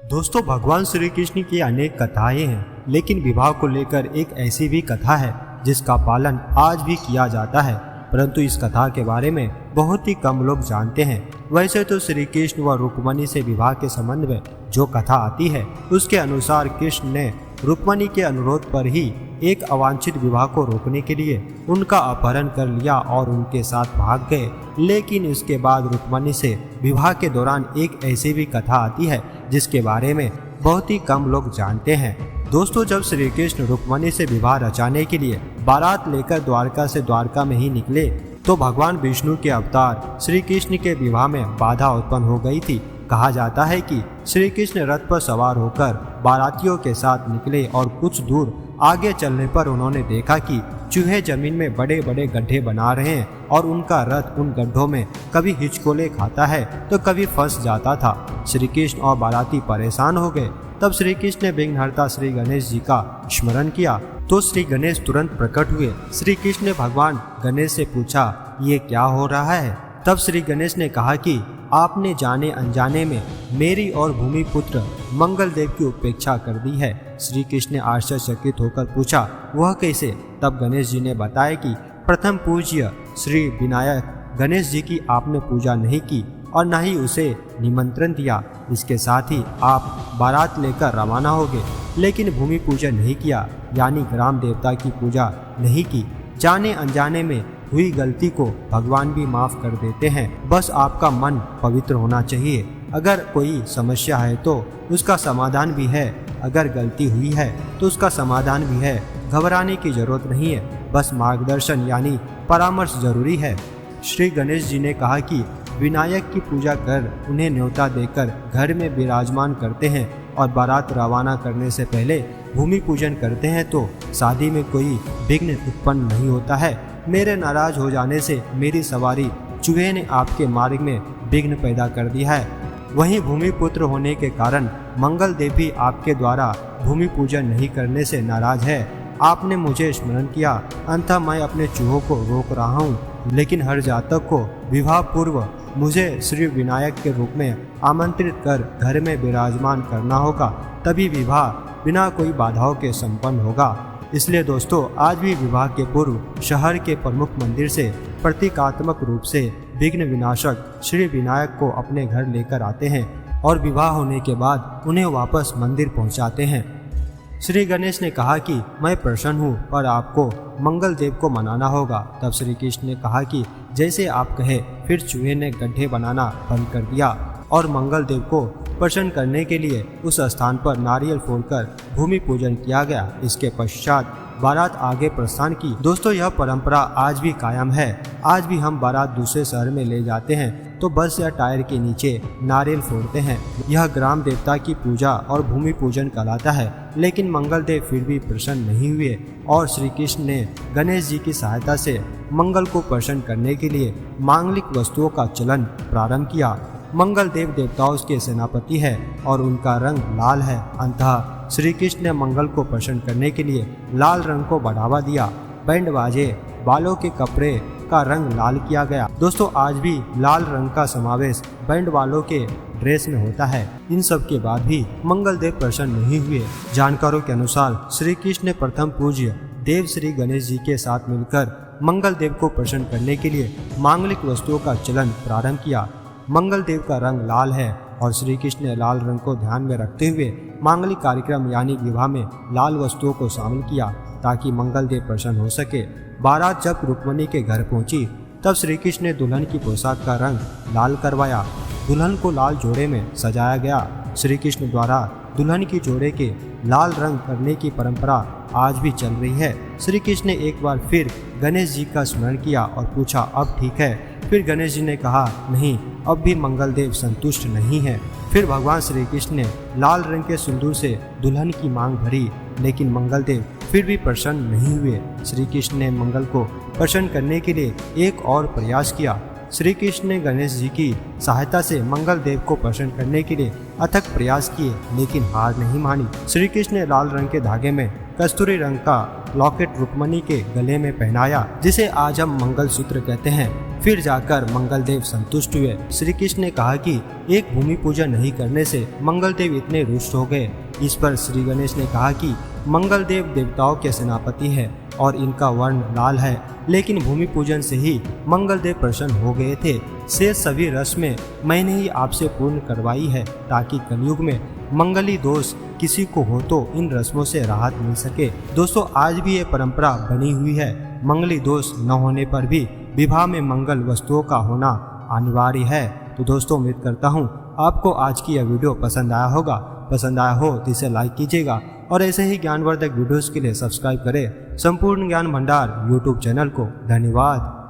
दोस्तों, भगवान श्री कृष्ण की अनेक कथाएं हैं, लेकिन विवाह को लेकर एक ऐसी भी कथा है जिसका पालन आज भी किया जाता है, परंतु इस कथा के बारे में बहुत ही कम लोग जानते हैं। वैसे तो श्री कृष्ण व रुक्मणी से विवाह के संबंध में जो कथा आती है उसके अनुसार कृष्ण ने रुक्मणी के अनुरोध पर ही एक अवांछित विवाह को रोकने के लिए उनका अपहरण कर लिया और उनके साथ भाग गए। लेकिन उसके बाद रुक्मणी से विवाह के दौरान एक ऐसी भी कथा आती है जिसके बारे में बहुत ही कम लोग जानते हैं। दोस्तों, जब श्री कृष्ण रुक्मणी से विवाह रचाने के लिए बारात लेकर द्वारका से द्वारका में ही निकले तो भगवान विष्णु के अवतार श्री कृष्ण के विवाह में बाधा उत्पन्न हो गई थी। कहा जाता है कि श्री कृष्ण रथ पर सवार होकर बारातियों के साथ निकले और कुछ दूर आगे चलने पर उन्होंने देखा कि चूहे जमीन में बड़े बड़े गड्ढे बना रहे हैं और उनका रथ उन गड्ढों में कभी हिचकोले खाता है तो कभी फंस जाता था। श्री कृष्ण और बाराती परेशान हो गए। तब श्री कृष्ण ने विघ्नहर्ता श्री गणेश जी का स्मरण किया तो श्री गणेश तुरंत प्रकट हुए। श्री कृष्ण ने भगवान गणेश से पूछा, ये क्या हो रहा है? तब श्री गणेश ने कहा कि आपने जाने अनजाने में मेरी और भूमिपुत्र मंगल देव की उपेक्षा कर दी है। श्री कृष्ण ने आश्चर्यचकित होकर पूछा, वह कैसे? तब गणेश जी ने बताया कि प्रथम पूज्य श्री विनायक गणेश जी की आपने पूजा नहीं की और न ही उसे निमंत्रण दिया। इसके साथ ही आप बारात लेकर रवाना हो गए, लेकिन भूमि पूजा नहीं किया, यानी ग्राम देवता की पूजा नहीं की। जाने अनजाने में हुई गलती को भगवान भी माफ कर देते हैं, बस आपका मन पवित्र होना चाहिए। अगर कोई समस्या है तो उसका समाधान भी है, अगर गलती हुई है तो उसका समाधान भी है। घबराने की जरूरत नहीं है, बस मार्गदर्शन यानी परामर्श जरूरी है। श्री गणेश जी ने कहा कि विनायक की पूजा कर उन्हें न्योता देकर घर में विराजमान करते हैं और बारात रवाना करने से पहले भूमि पूजन करते हैं तो शादी में कोई विघ्न उत्पन्न नहीं होता है। मेरे नाराज हो जाने से मेरी सवारी चूहे ने आपके मार्ग में विघ्न पैदा कर दिया है। वहीं भूमि पुत्र होने के कारण मंगल देव भी आपके द्वारा भूमि पूजन नहीं करने से नाराज है। आपने मुझे स्मरण किया, अंततः मैं अपने चूहों को रोक रहा हूँ, लेकिन हर जातक को विवाह पूर्व मुझे श्री विनायक के रूप में आमंत्रित कर घर में विराजमान करना होगा, तभी विवाह बिना कोई बाधाओं के संपन्न होगा। इसलिए दोस्तों, आज भी विवाह के पूर्व शहर के प्रमुख मंदिर से प्रतीकात्मक रूप से विघ्न विनाशक श्री विनायक को अपने घर लेकर आते हैं और विवाह होने के बाद उन्हें वापस मंदिर पहुंचाते हैं। श्री गणेश ने कहा कि मैं प्रसन्न हूँ, पर आपको मंगल देव को मनाना होगा। तब श्री कृष्ण ने कहा कि जैसे आप कहे। फिर चूहे ने गड्ढे बनाना बंद कर दिया और मंगल देव को प्रसन्न करने के लिए उस स्थान पर नारियल फोड़कर भूमि पूजन किया गया। इसके पश्चात बारात आगे प्रस्थान की। दोस्तों, यह परंपरा आज भी कायम है। आज भी हम बारात दूसरे शहर में ले जाते हैं तो बस या टायर के नीचे नारियल फोड़ते हैं। यह ग्राम देवता की पूजा और भूमि पूजन कहलाता है। लेकिन मंगल देव फिर भी प्रसन्न नहीं हुए और श्री कृष्ण ने गणेश जी की सहायता से मंगल को प्रसन्न करने के लिए मांगलिक वस्तुओं का चलन प्रारंभ किया। मंगल देव देवताओं के सेनापति है और उनका रंग लाल है। अंततः श्री कृष्ण ने मंगल को प्रसन्न करने के लिए लाल रंग को बढ़ावा दिया। बैंड बाजे, बालों के कपड़े का रंग लाल किया गया। दोस्तों, आज भी लाल रंग का समावेश बैंड वालों के ड्रेस में होता है। इन सब के बाद भी मंगल देव प्रसन्न नहीं हुए। जानकारों के अनुसार श्री कृष्ण ने प्रथम पूज्य देव श्री गणेश जी के साथ मिलकर मंगल देव को प्रसन्न करने के लिए मांगलिक वस्तुओं का चलन प्रारंभ किया। मंगल देव का रंग लाल है और श्री कृष्ण ने लाल रंग को ध्यान में रखते हुए मांगलिक कार्यक्रम यानी विवाह में लाल वस्तुओं को शामिल किया ताकि मंगल देव प्रसन्न हो सके। बारात जब रुक्मणी के घर पहुंची तब श्री कृष्ण ने दुल्हन की पोशाक का रंग लाल करवाया। दुल्हन को लाल जोड़े में सजाया गया। श्री कृष्ण द्वारा दुल्हन की जोड़े के लाल रंग करने की परंपरा आज भी चल रही है। श्री कृष्ण ने एक बार फिर गणेश जी का स्मरण किया और पूछा, अब ठीक है? फिर गणेश जी ने कहा, नहीं, अब भी मंगल देव संतुष्ट नहीं है। फिर भगवान श्री कृष्ण ने लाल रंग के सिंदूर से दुल्हन की मांग भरी, लेकिन मंगल देव फिर भी प्रसन्न नहीं हुए। श्री कृष्ण ने मंगल को प्रसन्न करने के लिए एक और प्रयास किया। श्री कृष्ण ने गणेश जी की सहायता से मंगल देव को प्रसन्न करने के लिए अथक प्रयास किए, लेकिन हार नहीं मानी। श्री कृष्ण ने लाल रंग के धागे में कस्तूरी रंग का लॉकेट रुक्मणी के गले में पहनाया, जिसे आज हम मंगलसूत्र कहते हैं। फिर जाकर मंगलदेव संतुष्ट हुए। श्री कृष्ण ने कहा कि एक भूमि पूजन नहीं करने से मंगलदेव इतने रुष्ट हो गए। इस पर श्री गणेश ने कहा कि मंगलदेव देवताओं के सेनापति है और इनका वर्ण लाल है, लेकिन भूमि पूजन से ही मंगलदेव प्रसन्न हो गए थे। शेष सभी रस्में मैंने ही आपसे पूर्ण करवाई है, ताकि कलयुग में मंगली दोष किसी को हो तो इन रस्मों से राहत मिल सके। दोस्तों, आज भी ये परंपरा बनी हुई है। मंगली दोष न होने पर भी विवाह में मंगल वस्तुओं का होना अनिवार्य है। तो दोस्तों, उम्मीद करता हूँ आपको आज की यह वीडियो पसंद आया होगा। पसंद आया हो तो इसे लाइक कीजिएगा और ऐसे ही ज्ञानवर्धक वीडियोस के लिए सब्सक्राइब करें संपूर्ण ज्ञान भंडार यूट्यूब चैनल को। धन्यवाद।